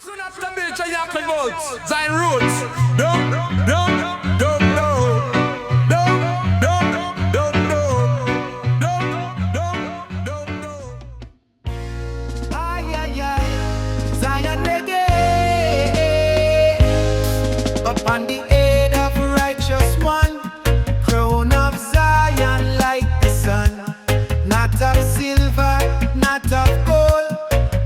Soon after Bill Chayak votes, Zion Roots. Don't know. Ay, ay, ay, Zion Reggae. Upon the head of righteous one, crown of Zion like the sun. Not of silver, not of gold,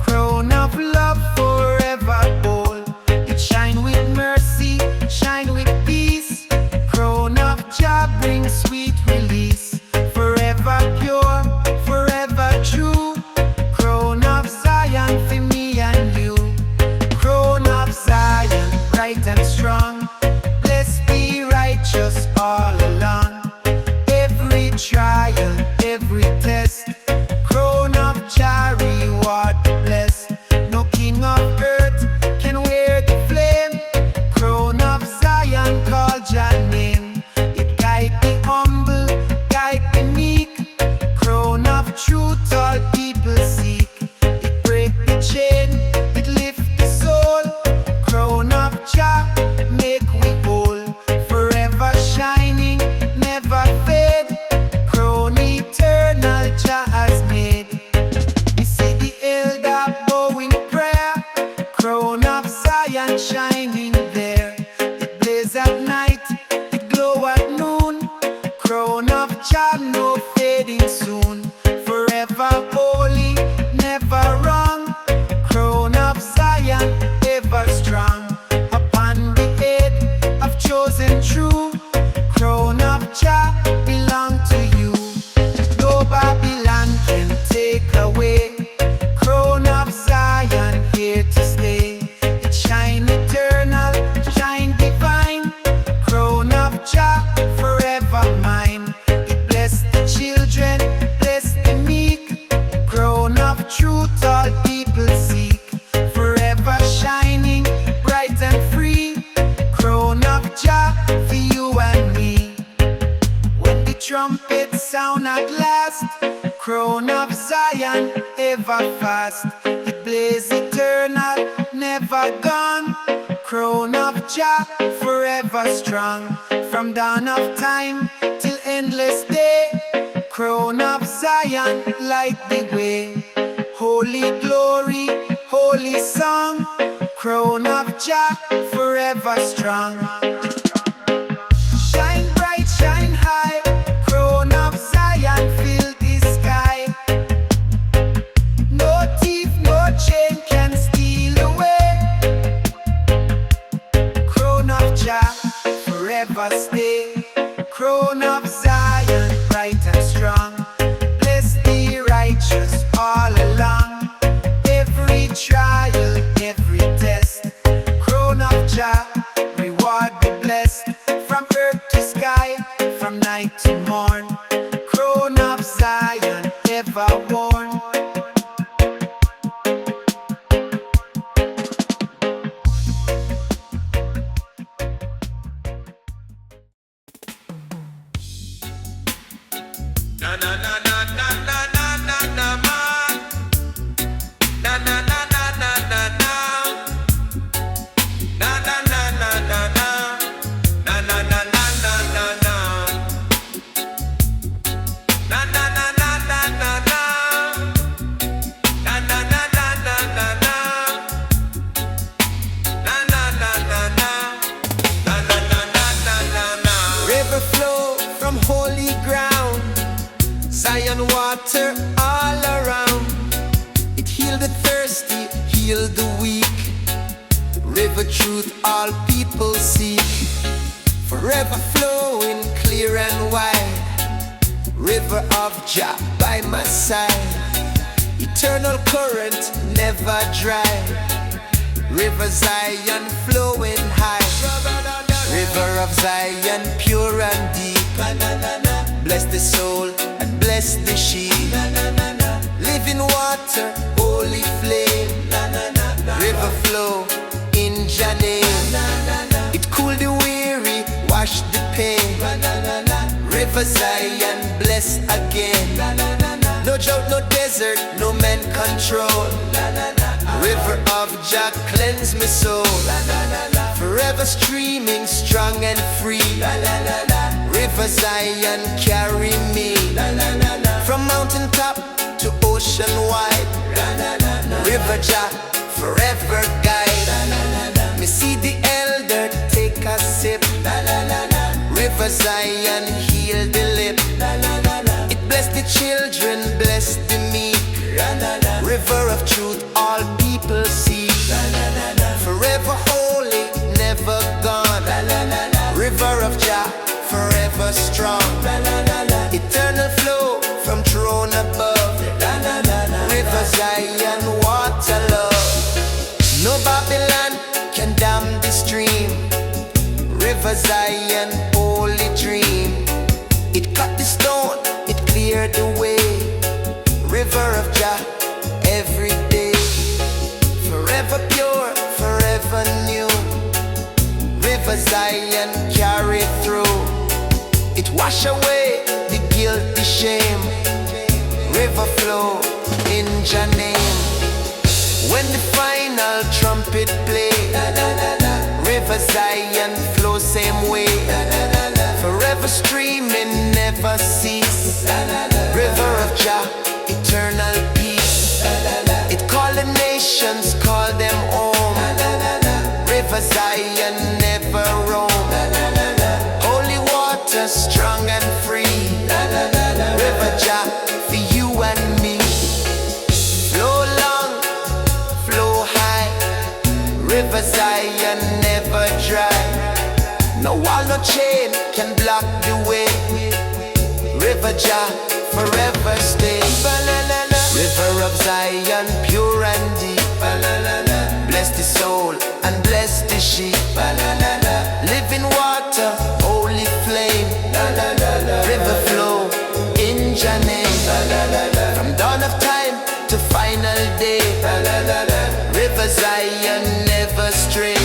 crown of love forever bold. It shine with mercy, shine with peace. Crown of Jah brings sweet release. Forever pure, forever true. Crown of Zion for me and you. Crown of Zion, bright and strong. Blessed be righteous all along. Every trial, every test, crown of Jah reward the blessed. No king of earth can wear the flame. Crown of Zion call Jah name. It guide the humble, guide the meek. Crown of truth all people seek. It break the chain, it lift the soul. Crown of Jah make we whole. Forever shining, never fade. Crown eternal Jah has made. We see the elder bowing prayer. Crown of Zion shining there. It blaze at night, it glow at noon. Crown of Jah no fading soon. Forever holy, never wrong. Crown of Zion ever strong. Upon the head of chosen true. Crown of Jah belong to you. No Babylon can take away. Crown of Zion here to stay. It shine eternal, shine divine. Crown of Jah forever mine. It bless the children, bless the meek. Crown of truth all people seek. Forever shining, bright and free. Crown of Jah for you and me. When the trumpet sound at last, crown of Zion ever fast. It blaze eternal, never gone. Crown of Jah forever strong. From dawn of time till endless day. Crown of Zion light the way. Holy glory, holy song. Crown of Jah forever strong. Shine bright, shine high. Crown of Zion fill the sky. No thief, no chain can steal away. Crown of Jah forever stay. Crown of Zion bright and strong. Bless the righteous all along. Every trial, every test. Crown of Jah reward the blessed. From earth to sky, from night to morn. Crown of Zion ever worn. Na na na na na na na na na man. Na na na na na na na. Na na na na na na. Na na na na na na na. Na na na na na na na. Na na na na na na na. Na na na na na. Na na na na na na. River flow from holy ground. Zion water all around. It heal the thirsty, heal the weak. River truth all people seek. Forever flowing clear and wide. River of Jah by my side. Eternal current never dry. River Zion flowing high. River of Zion pure and deep. Bless the soul and bless the sheep. Living water, holy flame. River flow in Jah name. It cool the weary, wash the pain. River Zion bless again. No drought, no desert, no man control. River of Jah cleanse my soul. Forever streaming strong and free. River Zion carry me from mountain top to ocean wide. River Jah forever guide. Me see the elder take a sip. River Zion heal the lip. It bless the children, bless the meek. River of truth all people see. Forever holy, never gone. River of Jah forever strong. Eternal flow from throne above. River Zion water love. No Babylon can dam the stream. River Zion holy dream. It cut the stone, it cleared the way. River of Jah every day. Forever pure, forever new. River Zion carry through. It wash away the guilt, the shame. River flow in Jah name. When the final trumpet play, River Zion flow same way. Forever streaming, never cease. River of Jah, eternal peace. It call the nations, call them home. River Zion never roam. Holy water, strong and free. River Jah for you and me. Flow long, flow high. River Zion never dry. No wall, no chain can block the way. River Jah forever stay. River of Zion pure and deep. Bless the soul and bless the sheep. Living water, holy flame. River flow in Jah name. From dawn of time to final day. River Zion never stray.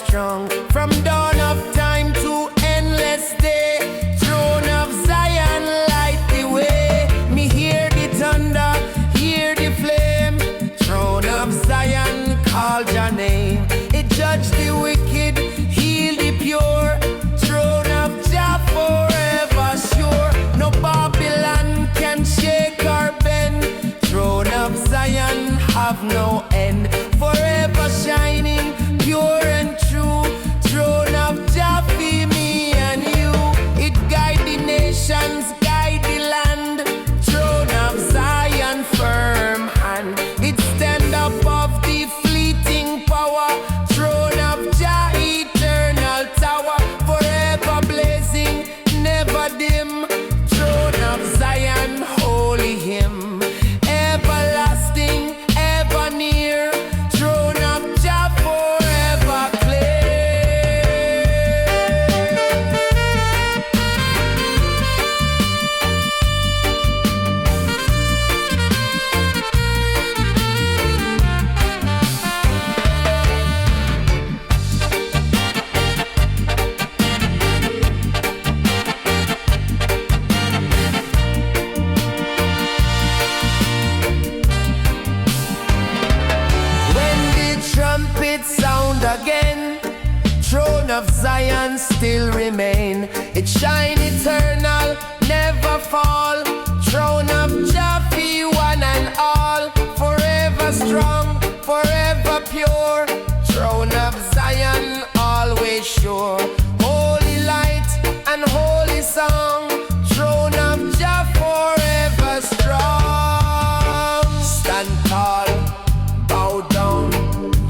strong. From dawn of time to endless day, throne of Zion light the way. Me hear the thunder, hear the flame. Throne of Zion call your name. It judge the wicked, heal the pure. Throne of Jah forever sure. No Babylon can shake or bend. Throne of Zion have no end. Forever shining, pure and true. Throne of Jah for me and you. It guide the nations, guide the land. Throne of Zion firm hand. It stand above the fleeting power. Throne of Jah eternal tower. Forever blazing, never dim. Throne of Zion holy hymn. Everlasting, ever near. Throne of Jah forever clear. When the trumpet sound again, throne of Zion still remain. It shine eternal, never fall. Throne of Jah for one and all. Forever strong, forever pure. Throne of Zion always sure. Holy light and holy song. Throne of Jah forever strong. Stand tall, bow down.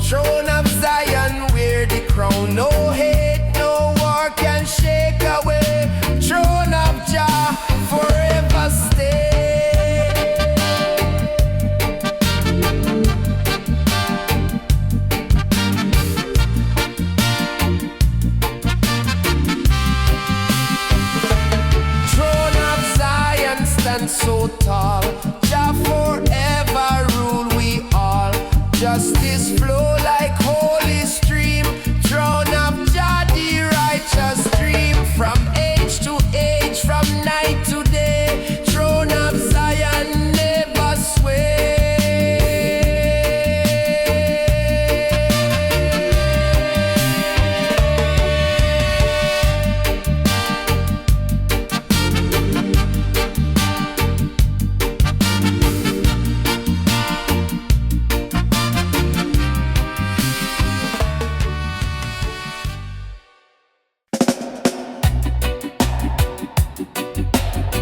Throne of Zion wear the crown. No hate, no war can shake away. Throne of Jah forever stay. Throne of Zion stands so tall. Jah forever rule we all. Justice flow like holy stream. Throne of Jah the righteous stream. From age to age, from night to day. Throne of Zion never sway.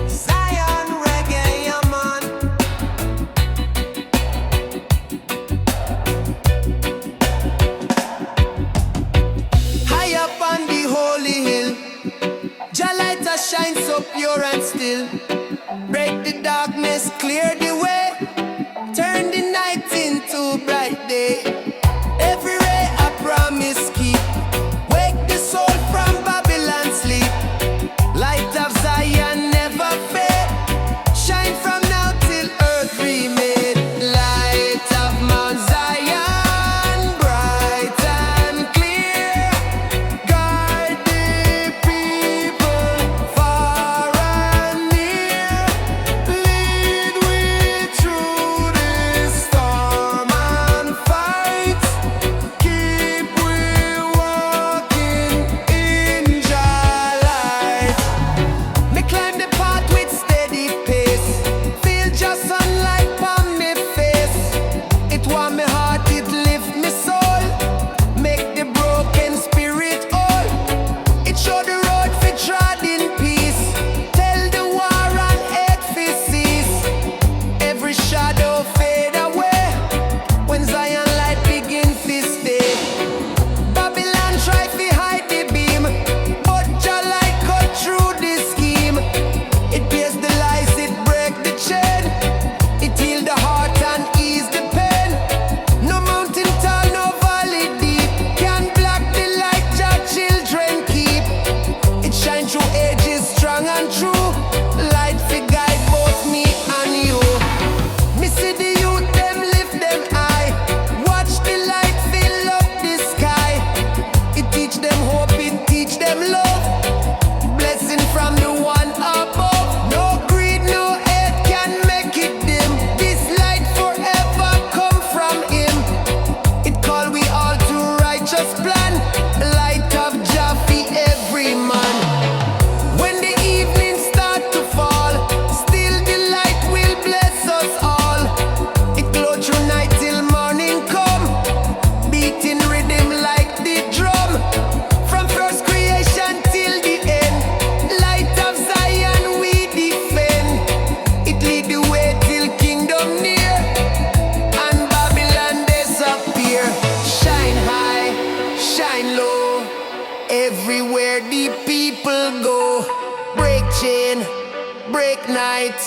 Zion reggae, yeah, man. High up on the holy hill, Jah light a shine so pure and still. Break the darkness, clear the way. Turn the night into bright day. Every ray a promise keep. Wake the soul from Babylon sleep. Light of Zion never fade. Shine from now till earth remade. Light of Mount Zion, bright and clear. Guide the people far and near. Lead we through this storm and fight. righteous plan, light of Jah for every man. When the evening start to fall, still the light will bless us all. It glow through night till morning come, beating rhythm like the drum. From first creation till the end, light of Zion we defend. It lead the way till kingdom near, and Babylon disappear. Shine high, shine low, everywhere the people go. Break chain, break night,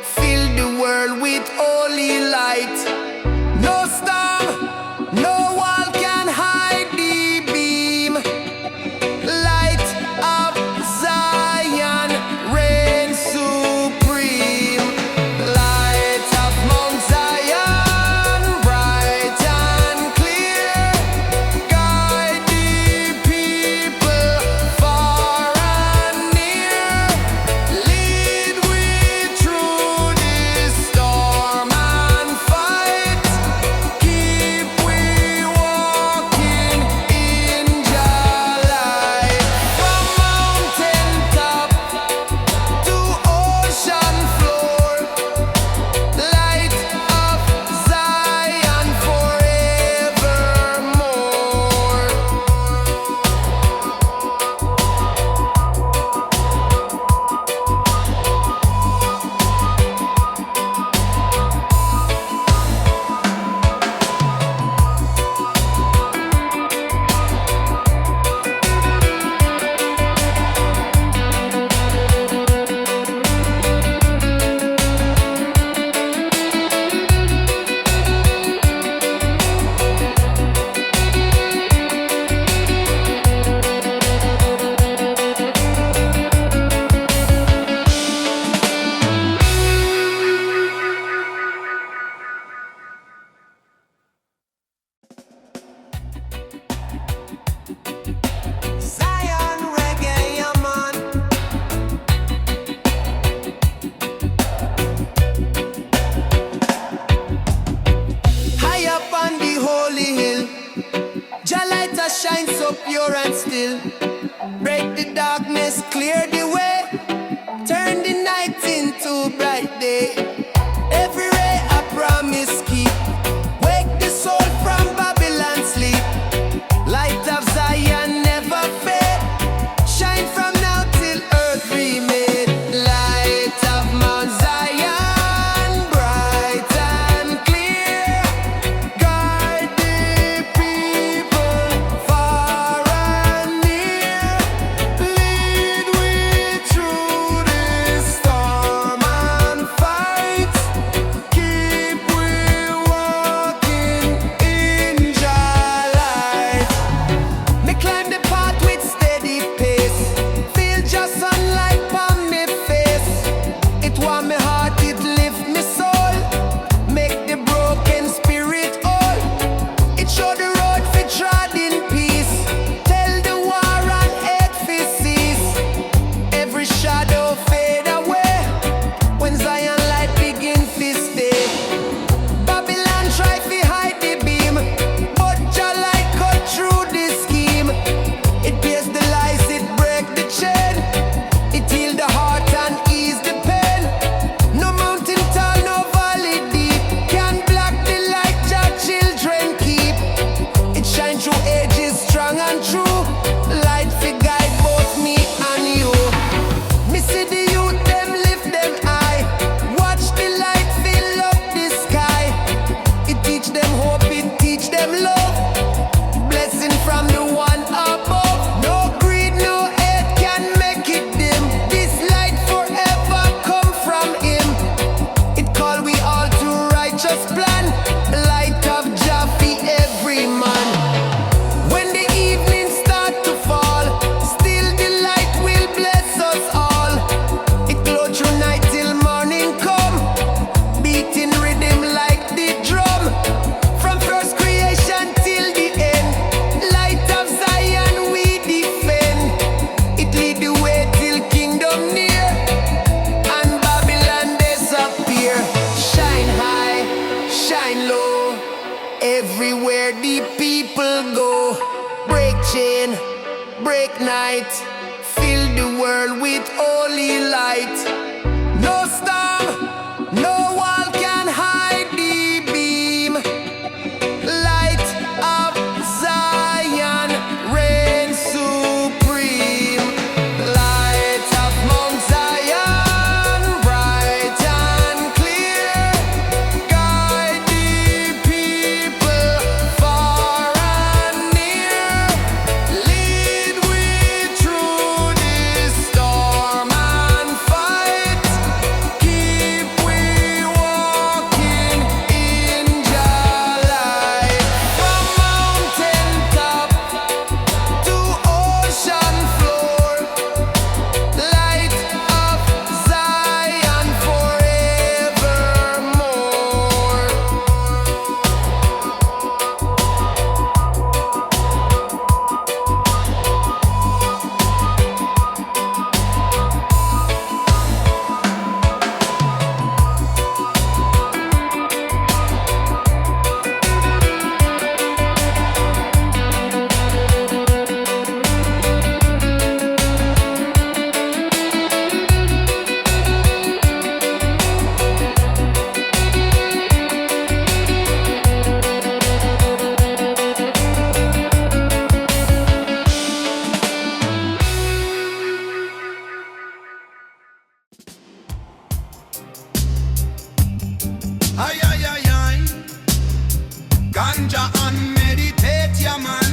fill the world with holy light. No storm, no wall can hide the beam. Light of Zion reign supreme. Light of Mount Zion, bright and clear, guide the people far and near. Lead we through this storm and fight. Keep we walking in Jah light. From mountain top to ocean floor, light of Zion forevermore. Zion reggae, yeah man. High up on the holy hill, Jah light a shine so pure and still. Break the darkness, clear the way, turn the night into bright day. Every ray a promise keep, wake the soul from Babylon sleep. Light of Zion never fade, shine from now till earth remade. Light of Mount Zion, bright and clear, guide the people far and near. Lead we through this storm and fight. Keep we walking in Jah light. Me climb the path with steady pace, feel just sunlight on me face. It warm me heart, it lift me soul, make the broken spirit whole. It show the road for trod in peace, tell the war and hate fi cease. Every shadow fade away when Zion light begin fi stay. Babylon try fi hide the beam, but Jah light cut through the scheme. It pierce the lies, it break the chain, it heal the heart and ease the pain. No mountain tall, no valley deep can block the light Jah children keep. It shine through ages, strong and true, light fi guide both me and you. Me see the youth them lift them high, watch the light fill up the sky. It teach them hope, it teach them love, blessing from the one above. No greed, no hate can make it dim, this light forever come from him. It call we all to righteous plan, light of Jah for every man. When the evening start to fall, still the light will bless us all. It glow through night till morning come, beating rhythm like the drum. From first creation till the end, light of Zion we defend. It lead the way till kingdom near, and Babylon disappear. Shine high, shine low, everywhere the people go. chain, break night, fill the world with holy light. No storm, no one can hide the beam. Light of Zion, reign supreme. Light of Mount Zion, bright and clear. Guide the people far and near. Lead we through this storm and fight. Keep we walking in your light. From mountain top to ocean floor. Light of Zion forevermore. Ay, ay, ay, ay. Ganja and meditate, yeah, man.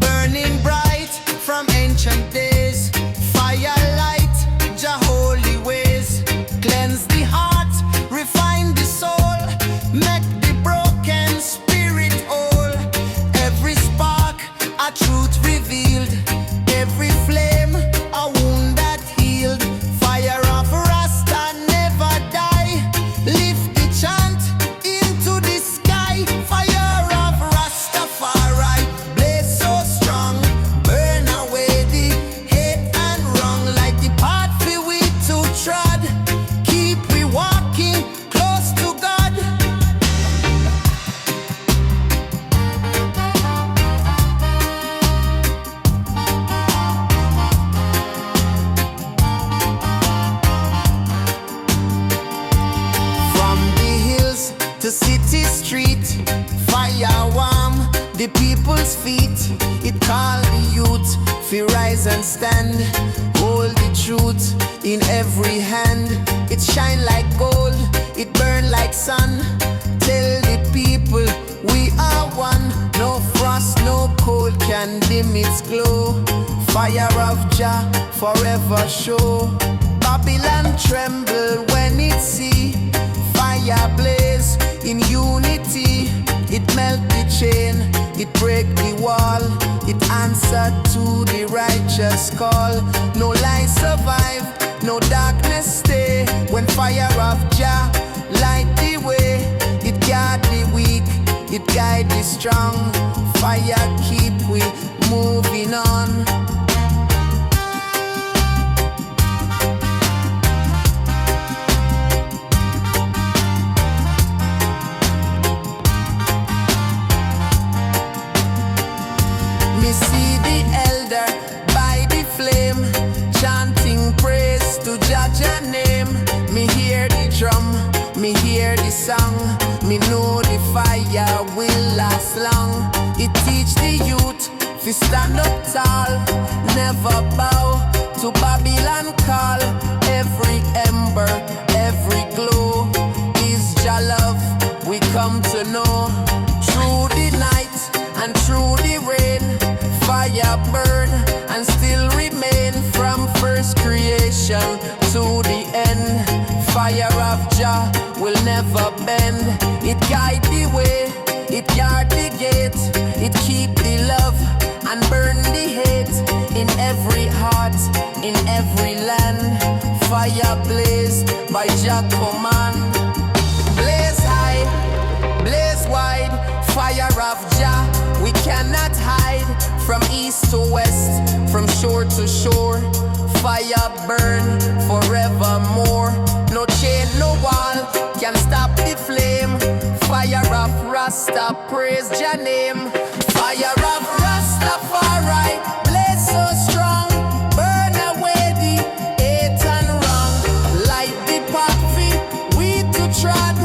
Burning bright from ancient days. Firelight, Jah holy ways. Cleanse the heart, refine the soul. Make the broken spirit whole. Every spark, a truth revealed. Every flame, a wound that healed. Fire of Rasta never die. Lift the chant into the sky. Fire of Rastafari, blaze so strong. Burn away the hate and wrong. Like the path we to trod. Keep we walking close to God. From the hills to city street, fire warm the people's feet. It call the youth, fi rise and stand. Hold the truth in every hand. It shine like gold, it burn like sun. Tell the people we are one. No frost, no cold can dim its glow. Fire of Jah forever show. Babylon tremble when it see fire blaze in unity. It melt the chain, it break the wall. It answer to the righteous call. No lies survive, no darkness stay. When fire of Jah light the way, it guard the weak, it guide the strong. Fire keep we moving on. Me see the elder by the flame, chanting praise to Jah's name. Me hear the drum, me hear the song. Me know the fire will last long. It teach the youth to stand up tall, never bow to Babylon call. Every ember, every glow is Jah love we come to know. Through the night and through the rain, fire burn and still remain. From first creation to the end, fire of Jah will never bend. It guide the way, it guard the gate. It keep the love and burn the hate. In every heart, in every land, fire blaze by Jah command. Blaze high, blaze wide, fire of Jah we cannot hide. From east to west, from shore to shore, fire burn forevermore. No chain, no wall can stop the flame. Fire of Rasta, praise your name. Fire of Rastafari, blaze so strong. Burn away the hate and wrong. Light the path we to trod.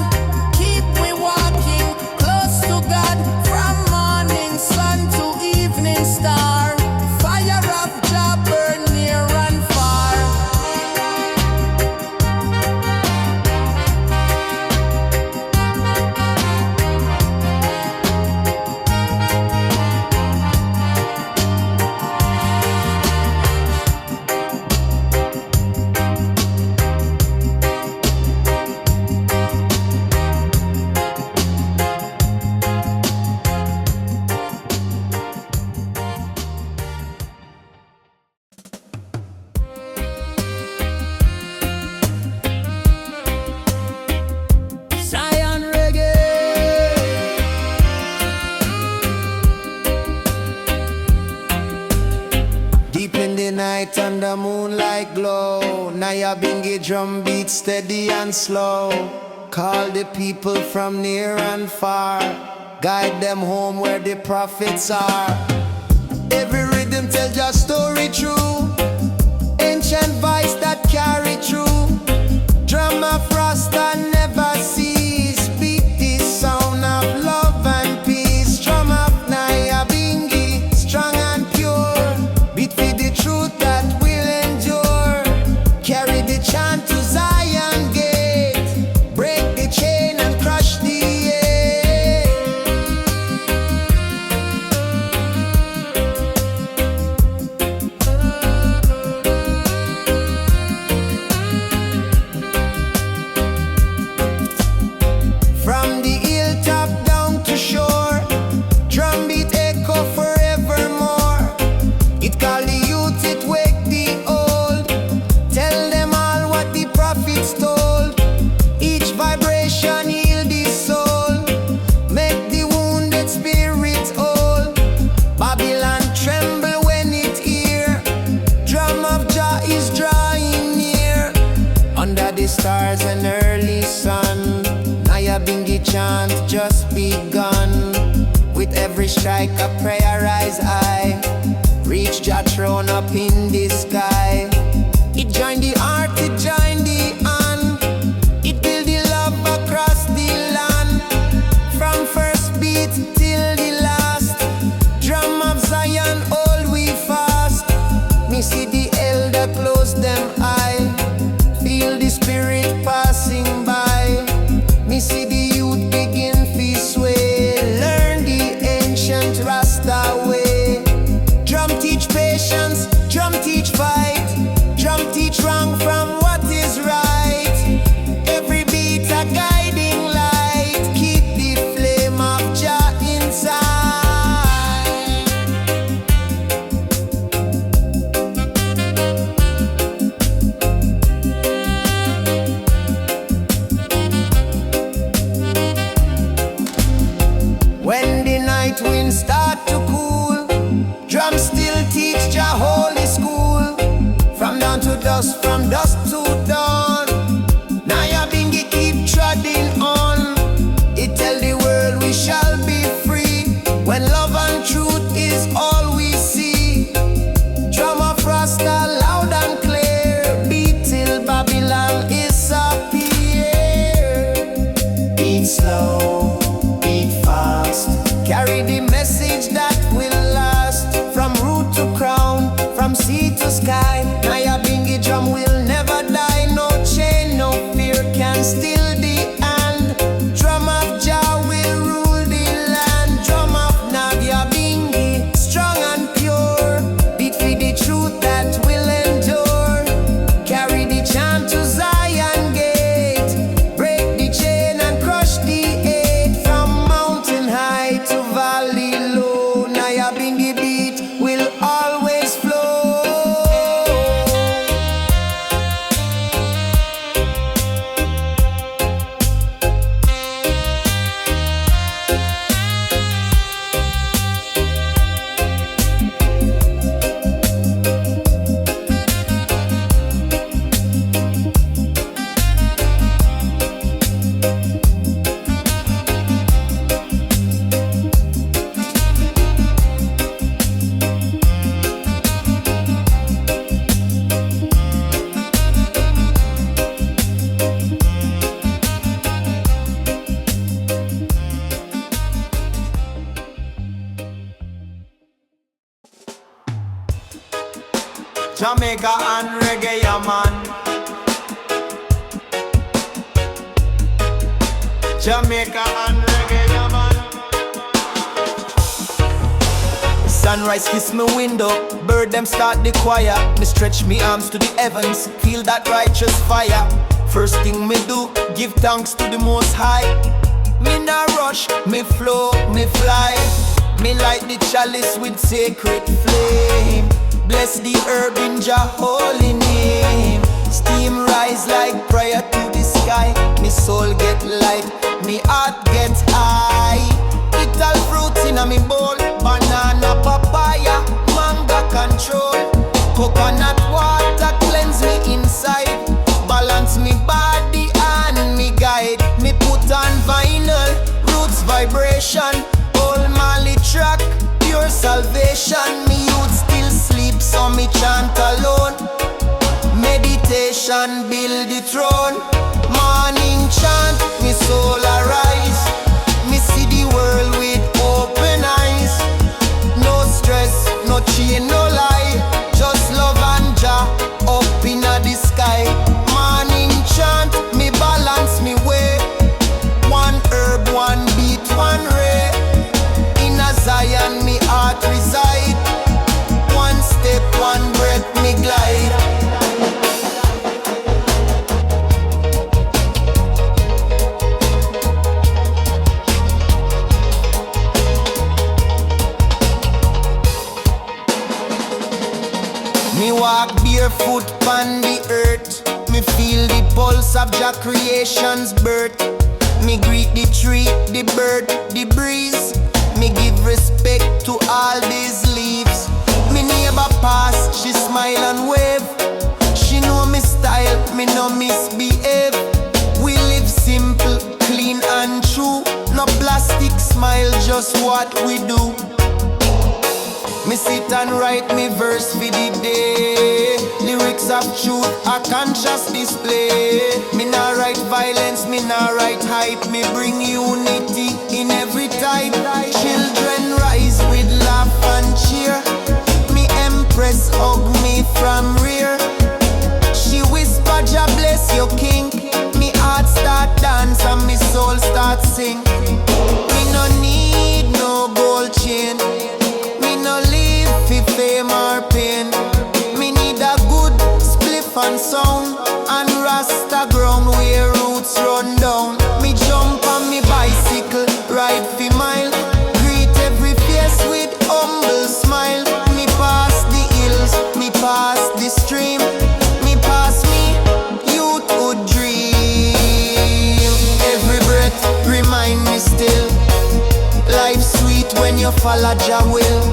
Keep we walking close to God. From morning sun to evening star. Fire of Jah burn near and far. Zion Reggae. Deep in the night under moonlight glow, Nyabinghi drum beat steady and slow. Call the people from near and far, guide them home where the prophets are. Every rhythm tells your story true, ancient voice that carry through. Drum of Rasta never cease, beat this sound of love and peace. Drum of Nyabinghi, strong and pure, beat for the truth that will endure. Carry the chant to Zion gate, break the chain and crush the air. From the hilltop down to shore, drum beat echo forevermore. It call the youth, it wake the old. Tell them all what the prophets told. Each vibration heal the soul, make the wounded spirit whole. Babylon tremble when it hear, drum of Jah is drawing near. Under the stars and early sun, Nyabinghi chant just begun. With every strike a prayer rise high, reach Jah throne up in the sky. It join the heart, it join the hand, it build the love across the land. From first beat till the last, drum of Zion hold we fast. Me see the elder close them eye, feel the spirit passing by. Me see the youth begin to sway, learn the ancient Rasta way. Drum teach patience, drum teach fight, drum teach wrong from what is right. Every beat a guiding light, keep the flame of Jah inside. When the night winds start to cool, drums still teach Jah holy school. From dawn to dusk, from dusk to dawn, Nyabinghi keep treading on. It tell the world we shall be free, when love and truth is all we see. Drum of Rasta loud and clear, beat till Babylon disappear. Beat slow, beat fast, carry the message that will last. From root to crown, from sea to sky, Nyabinghi drum will never die. No chain, no fear can still the hand. Drum of Jah will rule the land. Drum of Nyabinghi, strong and pure, beat for the truth that will endure. Carry the chant to Zion gate, break the chain and crush the Jamaica and reggae, yeah, man. Jamaica and reggae, yeah, man. Sunrise kiss me window, bird them start the choir. Me stretch me arms to the heavens, feel that righteous fire. First thing me do, give thanks to the Most High. Me nah rush, me flow, me fly. Me light the chalice with sacred flame. Bless the herb in Jah holy name. Steam rise like prayer to the sky. Me soul get light, me heart get high. Eat all fruits in a me bowl. Banana, papaya, mango control. Coconut water cleanse me inside. Balance me body and me guide. Me put on vinyl, roots vibration. Old Mali track, pure salvation. Me youth still sleep, so me chant alone. Meditation build the throne. Morning chant, me soul arise. Me see the world with open eyes. No stress, no chain, no lie. Just love and Jah up inna the sky. Morning chant, me balance me way. One herb, one beat, one ray. Inna Zion, me heart reside. One step, one breath, me glide. Me walk barefoot on the earth. Me feel the pulse of Jah creation's birth. Me greet the tree, the bird, the breeze. Me give respect to all these leaves. Me neighbor pass, she smile and wave. She know me style, me no misbehave. We live simple, clean and true. No plastic smile, just what we do. Me sit and write me verse for the day. Lyrics of truth, a conscious display. Me nah write violence, me nah write hype. Me bring unity in every type. Children rise with laugh and cheer. Me empress hug me from rear. She whisper, Jah bless your king. Me heart start dance and me soul start sing. Me no need no gold chain. No live for fame or pain. Me need a good spliff and sound. And Rasta ground where roots run down. Me jump on me bicycle, ride for mile. Greet every face with humble smile. Me pass the hills, me pass the stream. Me pass me youthhood dream. Every breath remind me still. Life sweet when you follow Jah will.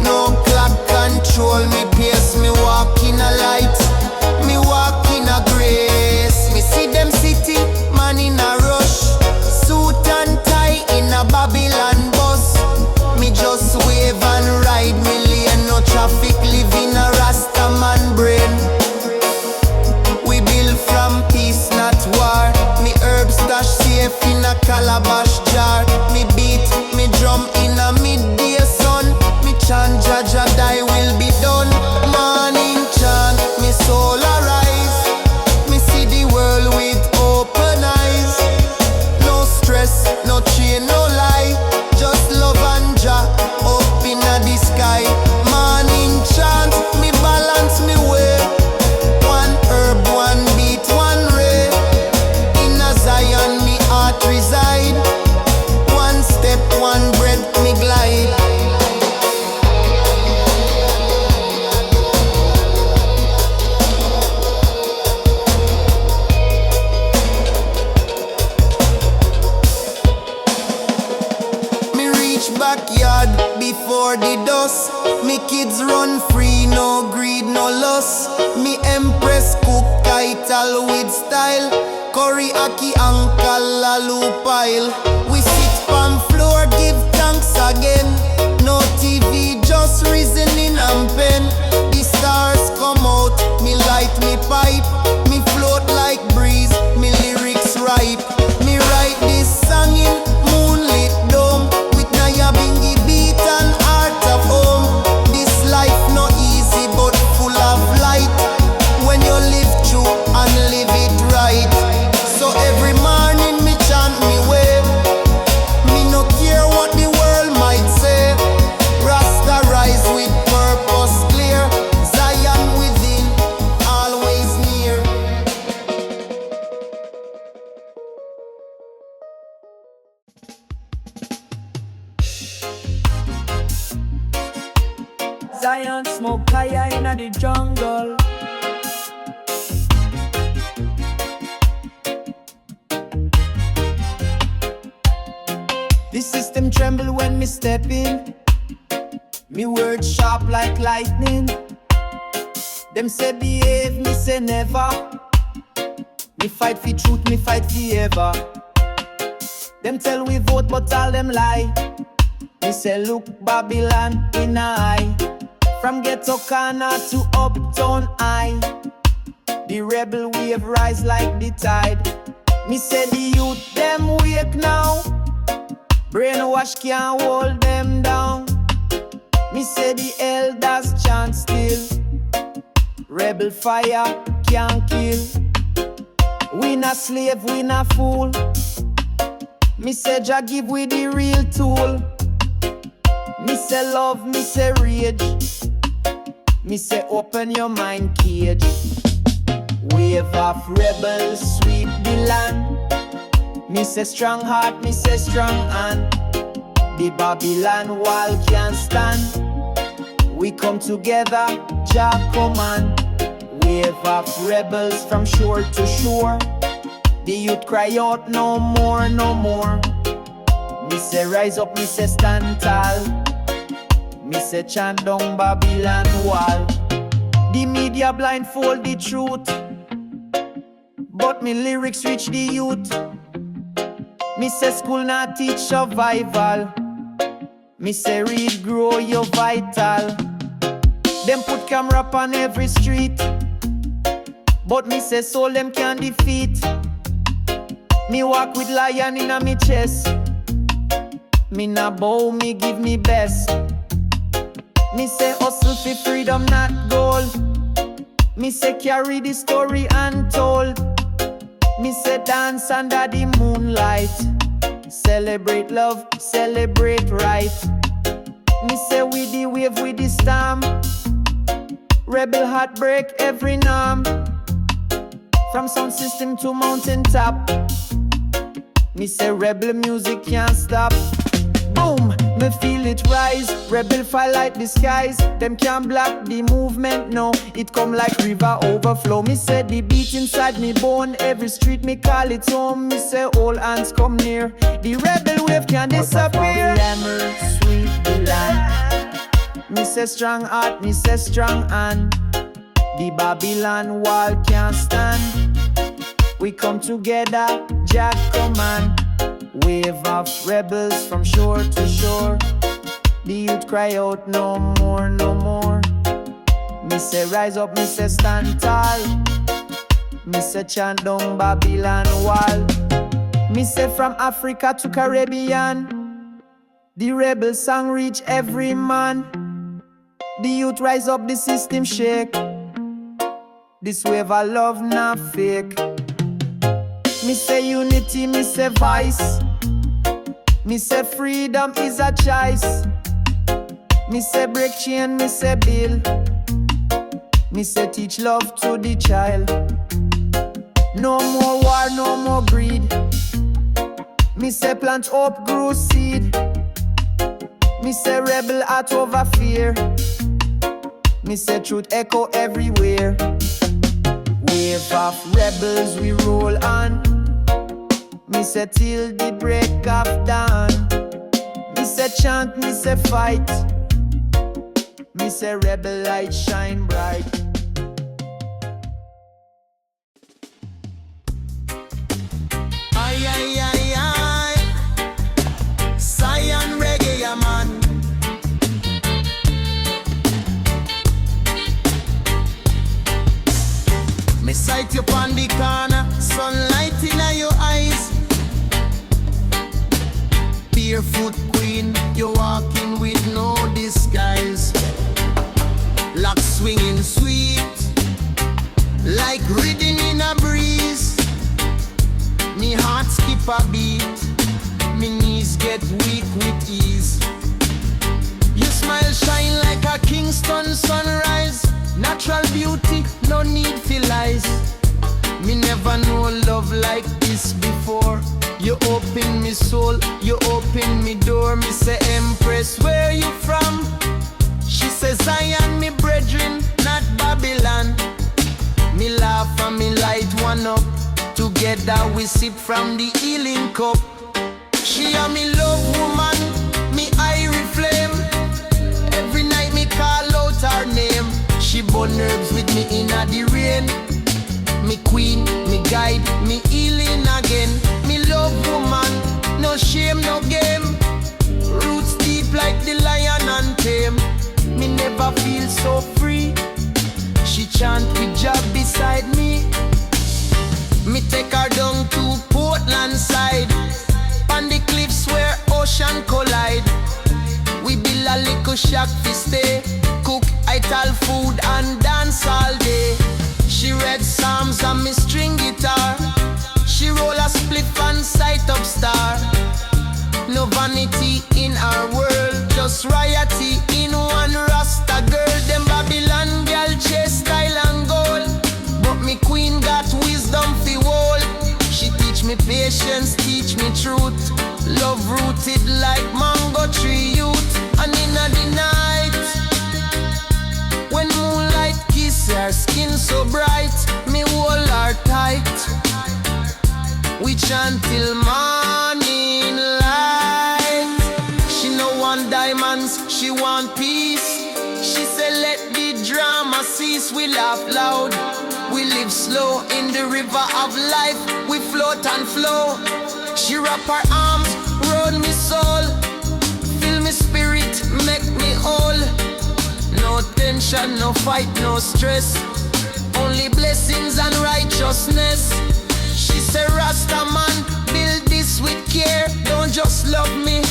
No clock control me pace. Me walk in a light, me walk in a grace. Me see them city, man in a rush. Suit and tie in a Babylon bus. Me just wave and ride me lane. No traffic, live in a Rasta man brain. We build from peace, not war. Me herbs stash safe in a calabash jar. Me beat, me drum in a midday sun. Me chant, Jah Jah thy will be done. Morning chant, me soul arise. Me see the world with open eyes. No stress, no chain, no lie. Just love and Jah up inna the sky. Morning chant, me balance me way. One herb, one beat, one ray. Inna Zion, me heart reside. One step, one breath, me glide. Me reach backyard before the dust. Me kids run free, no greed, no loss. Me empress cook Tidal with style. Curry, aki, ankle, lalu pile. We sit on floor, give thanks again. No TV, just reasoning and pen. The stars come out, me light me pipe. Me float like breeze, me lyrics ripe. Me write this song in moonlit dome. With Nyabinghi beat and art of home. This life no easy but full of lion smoke higher in the jungle. The system tremble when me step in. Me words sharp like lightning. Them say behave, me say never. Me fight for truth, me fight for ever. Them tell we vote, but all them lie. Me say look Babylon in a eye. From ghetto corner to uptown high. The rebel wave rise like the tide. Me say the youth them wake now. Brainwash can't hold them down. Me say the elders chant still. Rebel fire can't kill. We not slave, we not fool. Me say Jah give we the real tool. Me say love, me say rage. Me say open your mind cage. Wave of rebels sweep the land. Me say strong heart, me say strong hand. The Babylon wall can't stand. We come together, Jah command. Wave of rebels from shore to shore. The youth cry out no more, no more. Me say rise up, me say stand tall. Me say chant down Babylon wall. The media blindfold the truth, but me lyrics reach the youth. Me say school not teach survival. Me say read, grow your vital. Them put camera on every street, but me say soul them can defeat. Me walk with lion in a me chest. Me na bow, me give me best. Me say hustle for freedom, not gold. Me say carry the story untold. Me say dance under the moonlight. Celebrate love, celebrate right. Me say with the wave, with the storm. Rebel heart break every norm. From sound system to mountain top. Me say rebel music can't stop. Boom, me feel it rise. Rebel fire like the skies. Them can't block the movement, no. It come like river overflow. Me say the beat inside me bone. Every street me call it home. Me say all hands come near. The rebel wave can't disappear. Glamour, sweet the land. Me say strong heart, me say strong hand. The Babylon wall can't stand. We come together, Jah command. Wave of rebels from shore to shore. The youth cry out no more, no more. Me say rise up, me say stand tall. Me say chant down Babylon wall. Me say from Africa to Caribbean. The rebel song reach every man. The youth rise up, the system shake. This wave of love not fake. Me say unity, me say voice. Me say freedom is a choice. Me say break chain, me say build. Me say teach love to the child. No more war, no more greed. Me say plant hope, grow seed. Me say rebel heart over fear. Me say truth echo everywhere. Wave of rebels we roll on. Me say till the break of dawn. Me say chant, me say fight. Me say rebel light shine bright. Ay, ay, ay, ay. Zion reggae, yeah, man. Me sight you on the corner, sunlight in your eyes. Barefoot queen, you walking with no disguise. Lock swinging sweet, like reading in a breeze. Me heart skip a beat, me knees get weak with ease. Your smile shine like a Kingston sunrise. Natural beauty, no need for lies. Me never know love like this before. You open me soul, you open me door. Me say Empress, where you from? She say Zion, me brethren, not Babylon. Me laugh and me light one up. Together we sip from the healing cup. She a me love woman, me irie flame. Every night me call out her name. She burn herbs with me in the rain. Me queen, me guide, me healing again. Me love woman, no shame, no game. Roots deep like the lion and tame. Me never feel so free. She chant with job beside me. Me take her down to Portland side, on the cliffs where ocean collide. We build a little shack to stay, cook Tidal food and dance all day. She read psalms on me string guitar. She roll a spliff and sight up star. No vanity in our world, just royalty in one Rasta girl. Them Babylon girl chase style and gold, but me queen got wisdom fi hold. She teach me patience, teach me truth. Love rooted like mango tree youth. And in the night, when moonlight kiss her skin so bright, me hold her tight. We chant till morning light. She no want diamonds, she want peace. She said let the drama cease. We laugh loud, we live slow in the river of life. We float and flow. She wrap her arms round me soul, fill me spirit, make me whole. No tension, no fight, no stress, only blessings and righteousness. She said Rasta man, build this with care. Don't just love me,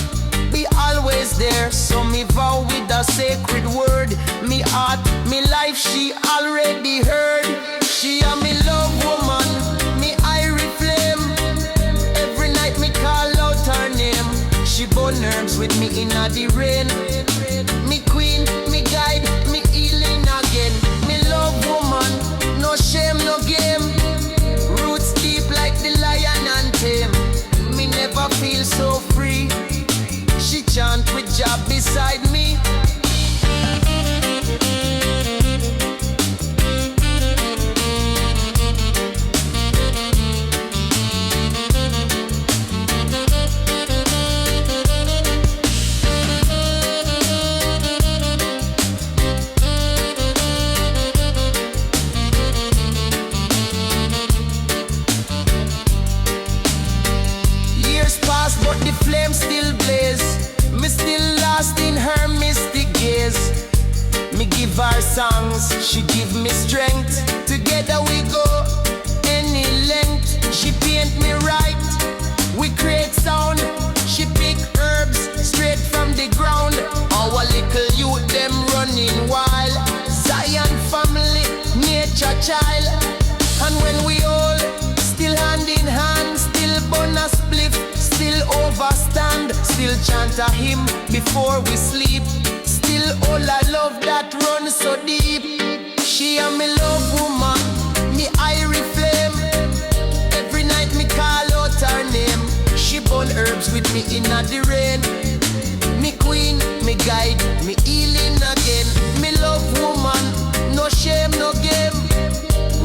be always there. So me vow with a sacred word. Me heart, me life, she already heard. She a me love woman, me irie flame. Every night me call out her name. She burn herbs with me in the rain. Me queen, me guide, me healing again. Me love woman, no shame, no game. Roots deep like the lion and tame. Me never feel so free. She chant with job beside me. Years pass but the flame still blaze. Me still lost in her mystic gaze. Me give her songs, she give me strength. Together we go any length. She paint me right, we create sound. She pick herbs straight from the ground. Our little youth them running wild. Zion family, nature child. And when we all still hand in hand, still burn a spliff, still overstand, still chant a hymn before we sleep. Still all I love that runs so deep. She a me love woman, me irie flame. Every night me call out her name. She burn herbs with me in the rain. Me queen, me guide, me healing again. Me love woman, no shame, no game.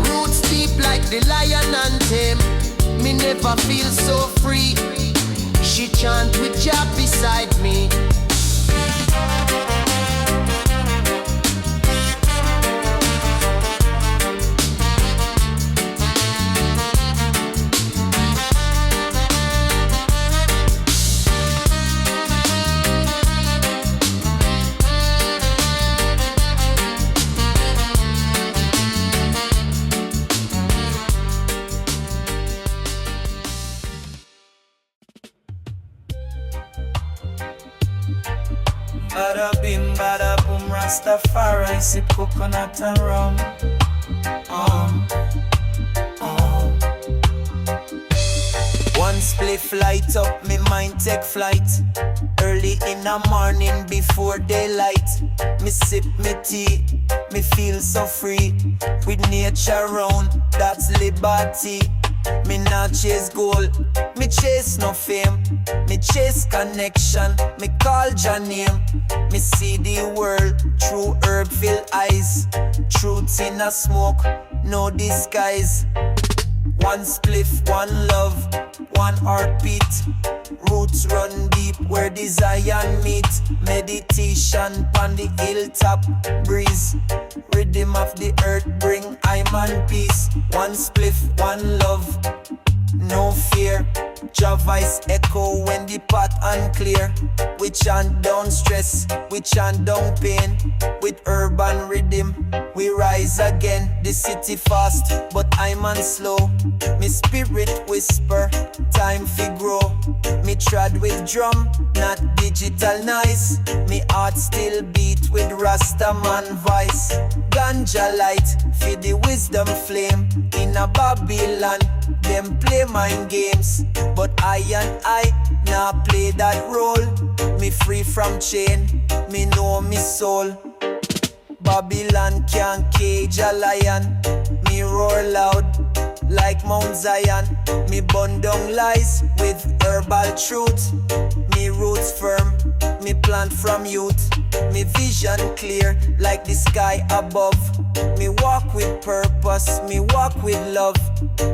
Roots deep like the lion and tame. Me never feel so free. She chant with job beside me. Bada bim, bada boom, Rastafari, sip coconut and rum. One spliff light up, me mind take flight. Early in the morning before daylight. Me sip me tea, me feel so free. With nature round, that's liberty. Me not chase gold, me chase no fame. Me chase connection, me call your name. Me see the world through herb-filled eyes. Truth in a smoke, no disguise. One spliff, one love, one heartbeat. Roots run deep where desire meet. Meditation on the hilltop breeze. Rhythm of the earth bring I'm and peace. One spliff, one love, no fear. Your voice echo when the pot unclear. We chant down stress, we chant down pain. With urban rhythm, we rise again. The city fast, but I'm on slow. Me spirit whisper, time fi grow. Me trod with drum, not digital noise. Me heart still beat with Rastaman voice. Ganja light, feed the wisdom flame. In a Babylon, them play mind games. But I and I now play that role. Me free from chain, me know me soul. Babylon can't cage a lion. Me roar loud like Mount Zion. Me burn down lies with herbal truth. Me roots firm, me plant from youth. Me vision clear like the sky above. Me walk with purpose, me walk with love.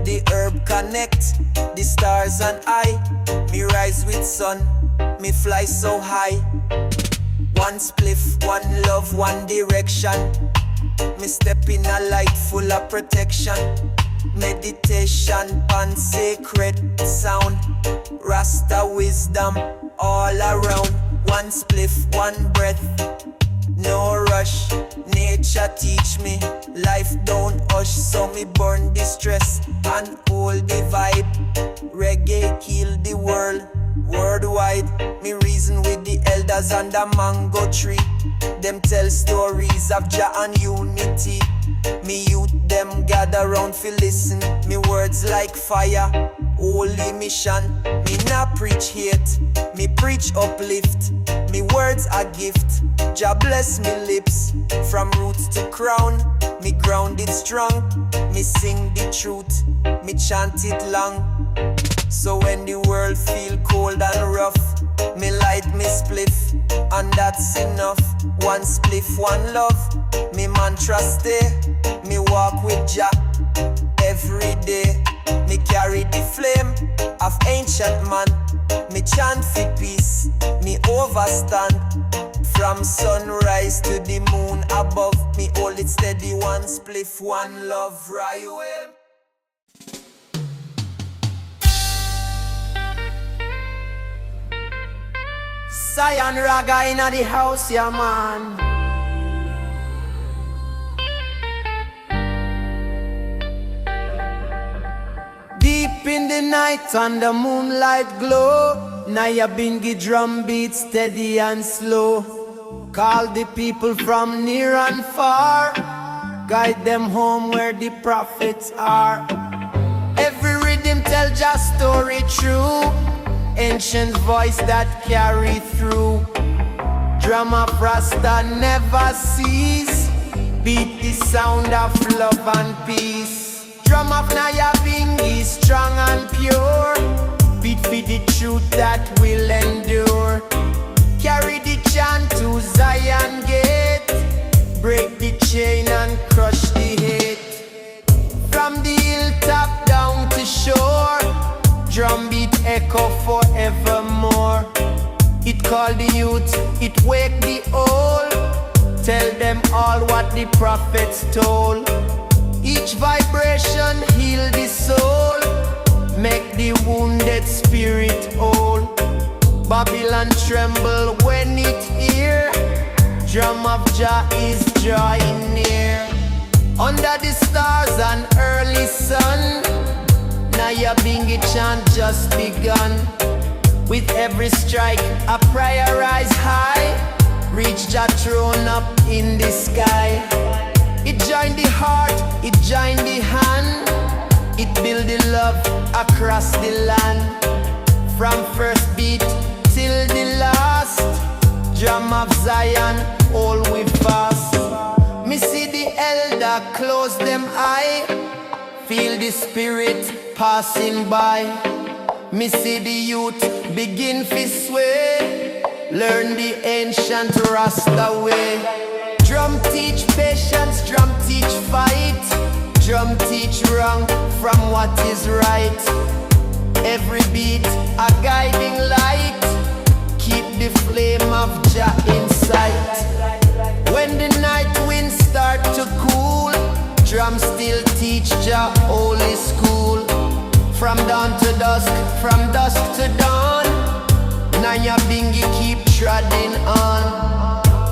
The herb connect, the stars and I. Me rise with sun, me fly so high. One spliff, one love, one direction. Me step in a light full of protection. Meditation on sacred sound. Rasta wisdom all around. One spliff, one breath, no rush. Nature teach me, life don't hush. So me burn the stress and hold the vibe. Reggae kill the world, worldwide. Me reason with the elders on the mango tree. Them tell stories of Jah and unity. Me youth them gather round fi listen. Me words like fire, holy mission. Me not preach hate, me preach uplift. Me words a gift, Jah bless me lips. From roots to crown, me grounded strong. Me sing the truth, me chant it long. So when the world feel cold and rough, me light me spliff, and that's enough. One spliff, one love, me mantra stay. Me walk with Jah every day. Me carry the flame of ancient man. Me chant for peace, me overstand. From sunrise to the moon above, me hold it steady. One spliff, one love, right away. Zion Raga inna the house, yeah man. Deep in the night and the moonlight glow, Nyabinghi drum beat steady and slow. Call the people from near and far, guide them home where the prophets are. Every rhythm tell just story true, ancient voice that carry through. Drum of Rasta never cease, beat the sound of love and peace. Drum of Nyabinghi strong and pure, beat for the truth that will endure. Carry the chant to Zion gate, break the chain and crush the hate. From the hilltop down to shore, drum beat echo forevermore. It call the youth, it wake the old, tell them all what the prophets told. Each vibration heal the soul, make the wounded spirit whole. Babylon tremble when it hear, drum of Jah is drawing near. Under the stars and early sun, Nyabinghi chant just begun. With every strike, a prayer rise high, reach Jah throne up in the sky. It join the heart, it join the hand, it build the love across the land. From first beat till the last, drum of Zion, all we fast. Me see the elder close them eye, feel the spirit passing by. Me see the youth begin fi sway. Learn the ancient Rasta way. Drum teach patience, drum teach fight. Drum teach wrong from what is right. Every beat a guiding light. Keep the flame of Jah in sight. When the night winds start to cool, drum still teach Jah holy school. From dawn to dusk, from dusk to dawn, Nyabinghi keep treading on.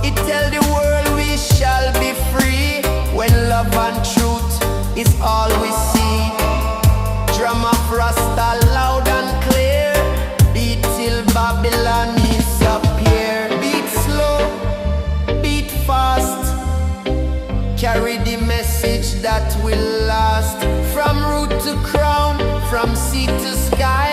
It tell the world we shall be free when love and truth is all we see. Drum of Rasta loud and clear, beat till Babylon disappear. Beat slow, beat fast, carry the message that will last. From root to crown, from sea to sky,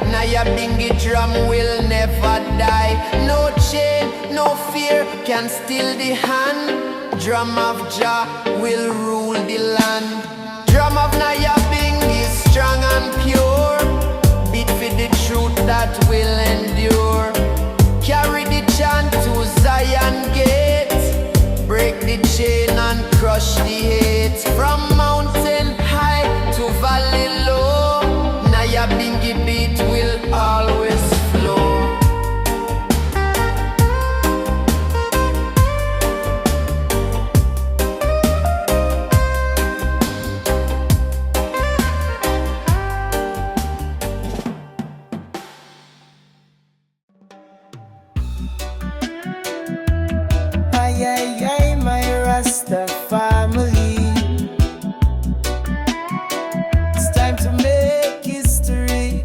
Nyabinghi drum will never die. No chain, no fear can still the hand. Drum of Jah will rule the land. Drum of Nyabinghi is strong and pure. Beat for the truth that will endure. Carry the chant to Zion gate. Break the chain and crush the hate. From mountain high to valley low, Nyabinghi beat will always flow. Ay, ay, ay, my Rasta family. It's time to make history.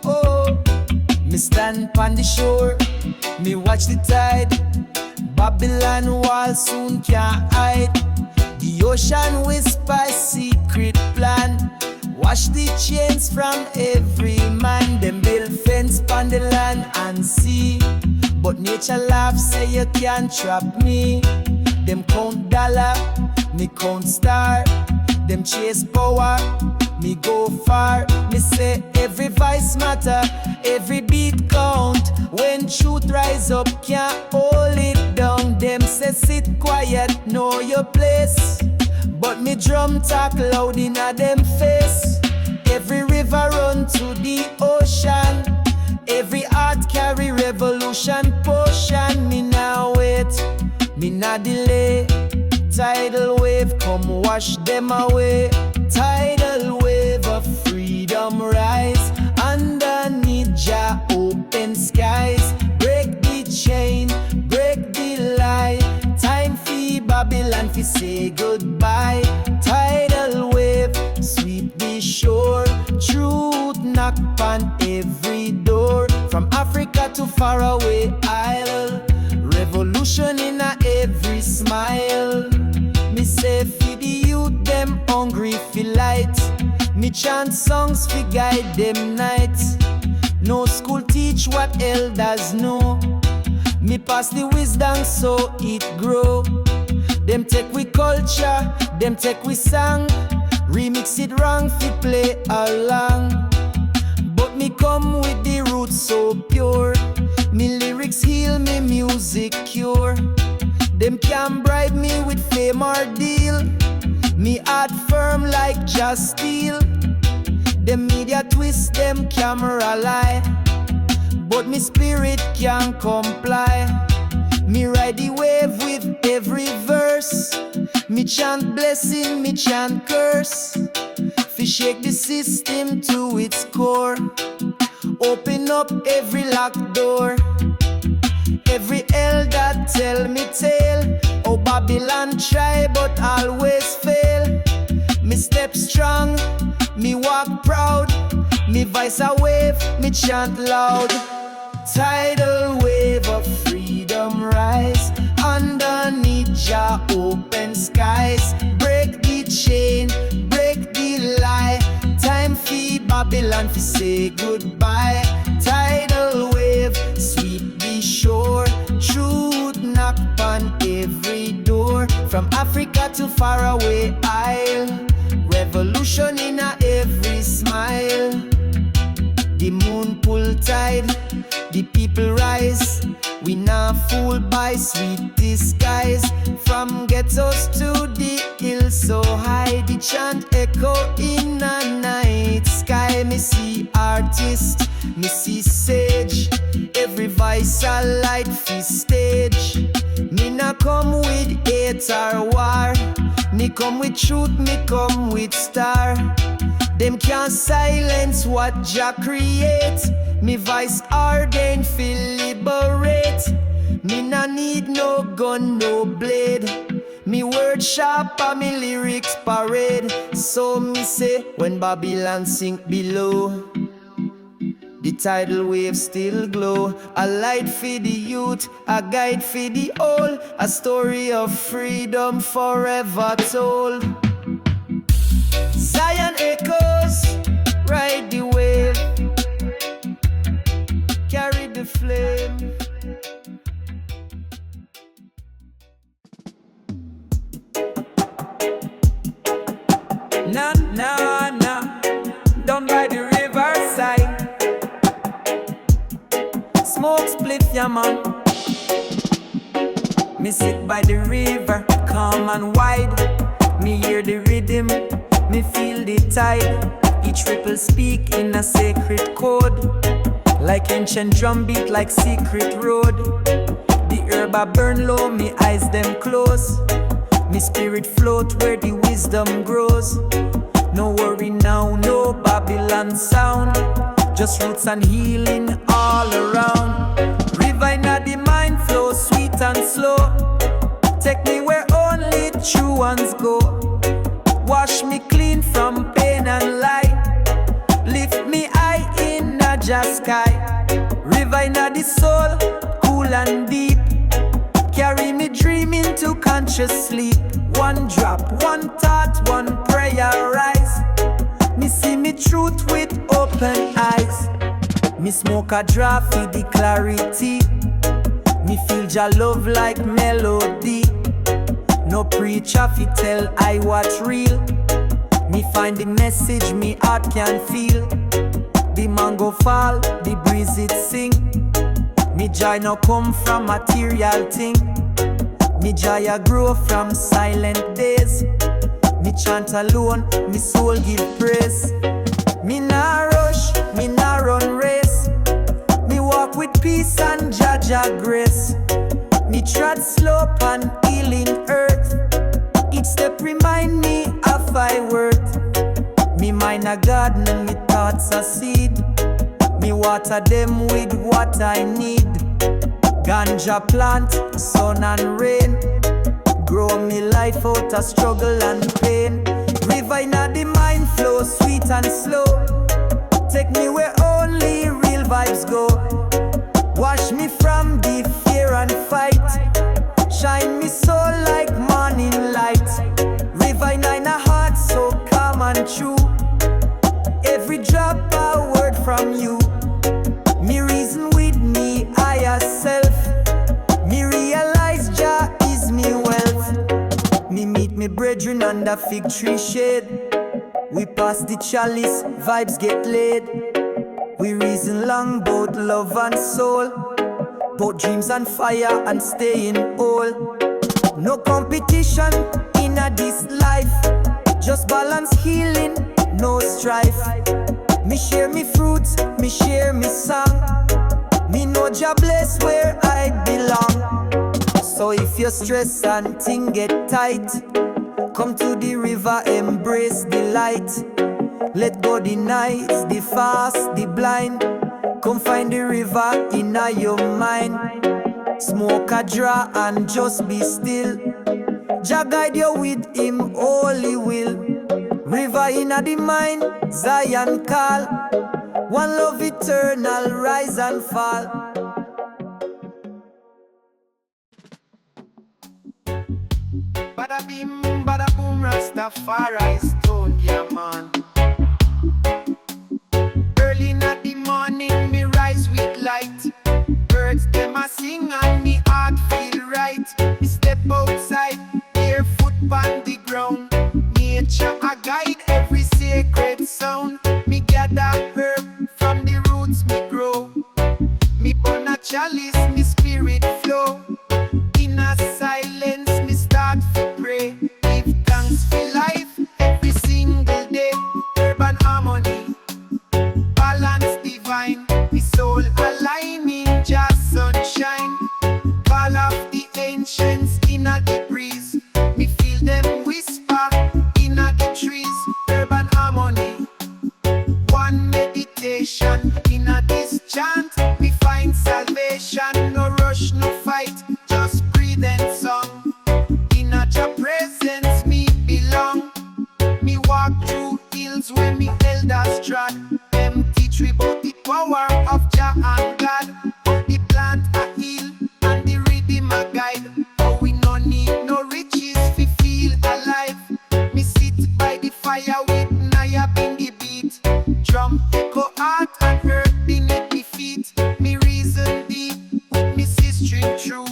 Oh, me stand on the shore, me watch the tide. Babylon wall soon can't hide. The ocean whisper secret plan. Wash the chains from every man. Them build fence pon the land and sea. But nature laughs, say you can't trap me. Them count dollar, me count star. Them chase power, me go far. Me say every voice matter, every beat count. When truth rise up, can't hold it down. Them say sit quiet, know your place. But me drum talk loud in a them face. Every river run to the ocean. Every heart carry revolution potion. Me now wait, me not delay. Tidal wave come wash them away. Tidal wave of freedom rise. Underneath Jah open skies. Break the chain, break the lie. Time for Babylon fi say goodbye. Tidal wave sweep the shore. Truth knock on every door. From Africa to faraway isle. Revolution in a every smile. Me say fi the youth them hungry fi light. Me chant songs fi guide them nights. No school teach what elders know. Me pass the wisdom so it grow. Them take we culture, them take we song. Remix it wrong fi play along. But me come with the roots so pure. Me lyrics heal, me music cure. Them can't bribe me with fame or deal. Me heart firm like just steel. Them media twist, them camera lie. But me spirit can't comply. Me ride the wave with every verse. Me chant blessing, me chant curse. Fi shake the system to its core. Open up every locked door. Every elder tell me tale. Oh, Babylon try but always fail. Me step strong, me walk proud. Me voice a wave, me chant loud. Tidal wave of freedom rise. Underneath Jah open skies. Break the chain, break the lie. Time for Babylon fi say goodbye. Tidal wave sweep the shore. Truth knock on every door. From Africa to faraway isle. Revolution in a every smile. The the people rise. We not fooled by sweet disguise. From ghettos to the hills so high, the chant echo in a night sky. Me see artist, me see sage, every voice a light fi stage. Me not come with hate or war, me come with truth, me come with star. Them can't silence what Jah create. Me voice ordained fi liberate. Me nah need no gun, no blade. Me word sharp and me lyrics parade. So me say when Babylon sink below, the tidal waves still glow. A light for the youth, a guide for the old, a story of freedom forever told. Zion echoes, ride the wave, carry the flame. Na na na, down by the riverside. Smoke spliff, yeah man. Me sit by the river, calm and wide. Me hear the rhythm, me feel the tide. Each ripple speak in a sacred code, like ancient drum beat, like secret road. The herb I burn low, me eyes them close. Me spirit float where the wisdom grows. No worry now, no Babylon sound, just roots and healing all around. River inna the mind flow, sweet and slow. Take me where only true ones go. Wash me clean from pain and lie. Lift me high in a just sky. River inna the soul, cool and deep. Carry me dream into conscious sleep. One drop, one thought, one prayer rise. Me see me truth with open eyes. Me smoke a draw for the clarity. Me feel Jah love like melody. No preacher fi tell I what real. Me find the message me heart can feel. The mango fall, the breeze it sing. Me joy no come from material thing. Me joy a grow from silent days. Me chant alone, me soul give praise. Me nah rush, me nah run race. Me walk with peace and Jah grace. Me tread slope and healing earth. Each step remind me of my worth. Me mind a garden and me thoughts a seed. Me water them with what I need. Ganja plant, sun and rain. Grow me life out of struggle and pain. River inna the mind flow, sweet and slow. Take me where only real vibes go. Wash me from the fear and fight. Shine me soul like morning light. River inna heart so calm and true. Every drop a word from you. Me reason with me higher self. Me realize Jah is me wealth. Me meet me brethren under fig tree shade. We pass the chalice, vibes get laid. We reason long bout love and soul, bout dreams and fire and staying whole. No competition in a this life, just balance healing, no strife. Me share me fruits, me share me song. Me know Jah bless where I belong. So if you're stressed and things get tight, come to the river, embrace the light. Let go the nights, the fast, the blind. Come find the river in your mind. Smoke a draw and just be still. Jah guide you with him holy will. River in the mind, Zion call. One love eternal, rise and fall. Bada bim, bada boom, Rastafari stone, yeah man. Early in the morning, me rise with light. Birds them a sing and me heart feel right. Me step outside, barefoot on the ground. Nature a guide every sacred sound. Me gather herb from the roots me grow. Me burn a chalice, me spirit flow. In a silence, me start to pray. Give thanks for life every single day. Urban harmony, balance divine. Me soul aligning, just sunshine. Call of the ancients in a the breeze. Me feel them whisper in a the trees. Urban harmony, one meditation in a this chant. We find salvation, no rush, no fight, just breathe and song. In a Jah presence me belong. Me walk through hills where me elders trod. Them teach we about the power of Jah and God. The plant a heal and the rhythm a guide. Oh, we no need no riches we feel alive. Me sit by the fire with Nyabinghi beat. Drum echo heart and earth beneath me feet. Me reason deep with me string true.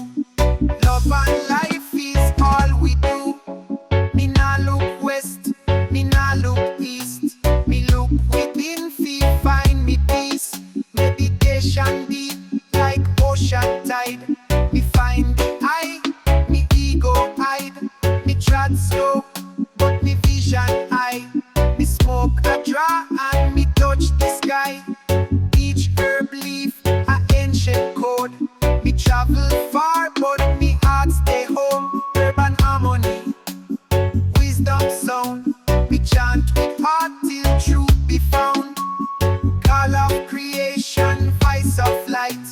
Love and life is all we do. Me nah look west, me nah look east. Me look within, feel find me peace. Meditation deep like ocean tide. Me find the eye, me ego hide. Me trod slow, but me vision high. Me smoke a draw and me touch the sky. Each herb leaf a ancient code. Me travel far, but me heart stay home. Urban harmony, wisdom sound. We chant with heart till truth be found. Call of creation, voice of light.